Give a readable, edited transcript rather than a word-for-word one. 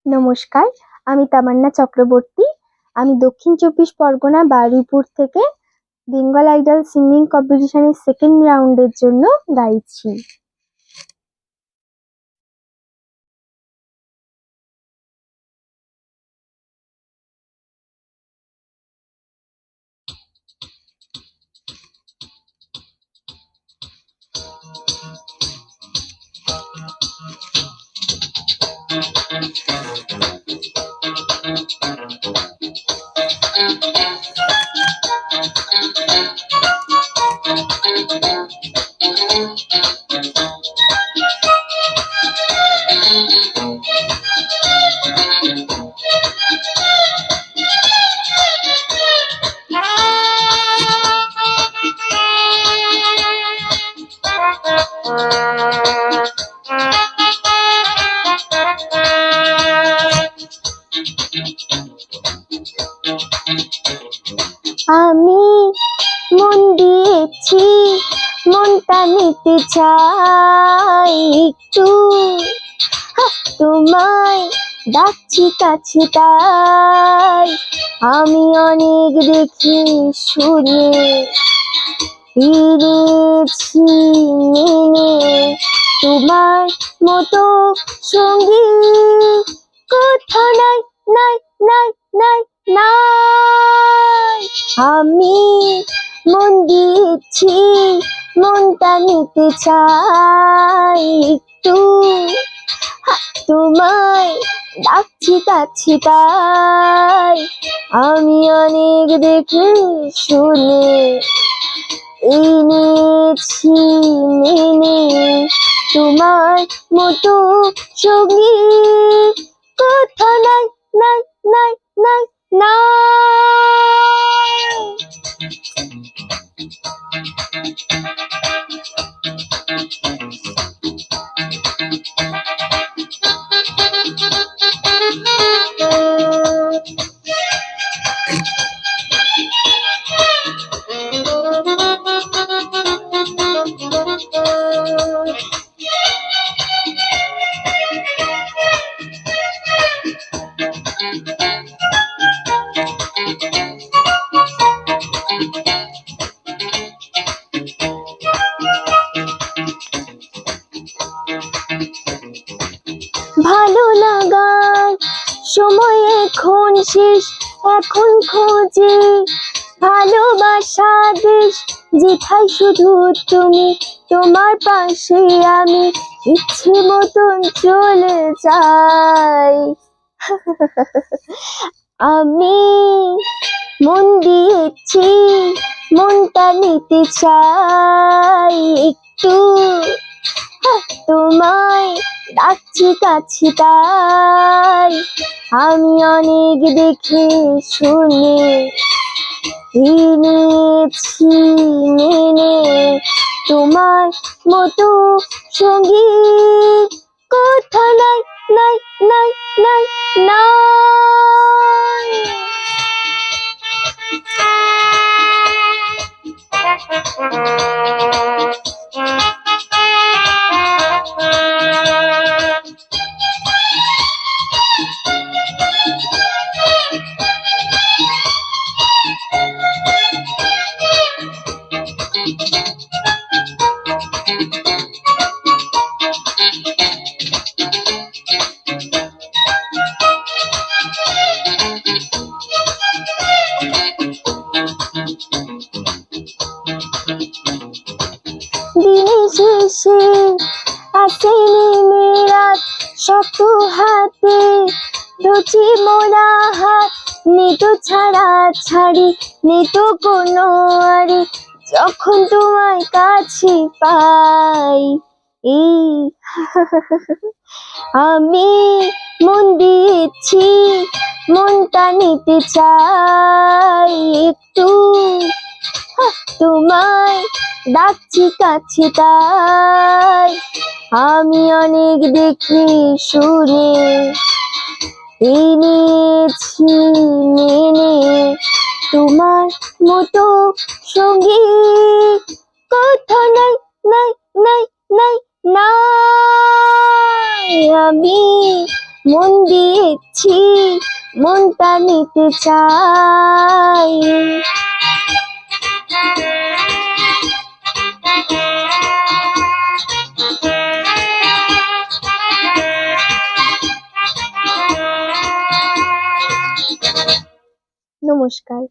নমস্কার, আমি তামান্না চক্রবর্তী। আমি দক্ষিণ চব্বিশ পরগনা বারুইপুর থেকে বেঙ্গল আইডল সিঙ্গিং কম্পিটিশনের সেকেন্ড রাউন্ডের জন্য গাইছি। আমি মন দিয়েছি, মনটা নিতে চাই একটু, তোমায় ডাকছি কাছে তাই। আমি অনেক দেখে শুনে ফিরেছি মেনে, তোমার মতো সঙ্গী কোথাও নাই নাই নাই নাই নাই। আমি মন দিয়েছি, মনটা নিতে চাই একটু, তোমায় ডাকছি কাছে তাই। আমি অনেক দেখে শুনে এনেছি মেনে, তোমার মতো সঙ্গী কোথাও নাই নাই নাই নাই নাই। ভালো লাগার সময় এখন শেষ, এখন খোঁজে ভালোবাসা দেশ, যেথায় শুধু তুমি, তোমার পাশে আমি ইচ্ছে মতন চলে যাই। আমি মন দিয়েছি, মনটা নিতে চাই একটু, তোমায় ডাকছি কাছে তাই। আমি অনেক দেখে শুনে এনেছি মেনে, তোমার মতো সঙ্গী কোথাও নাই নাই নাই নাই নাই। দিনের শেষে আসে নেমে রাত, শক্ত হাতে ধরছি মোরা হাত, নেতো ছাড়া ছাড়ি, নেতো কোনো আড়ি, যখন তোমায় কাছে পাই। এই আমি মন দিয়েছি, মনটা নিতে চাই একটু, তোমায় ডাকছি কাছে তাই। আমি অনেক দেখে শুনে এনেছি মেনে, তোমার মতো সঙ্গী কোথাও নাই নাই নাই নাই নাই। আমি মন দিয়েছি, মনটা নিতে চাই। নমস্কার।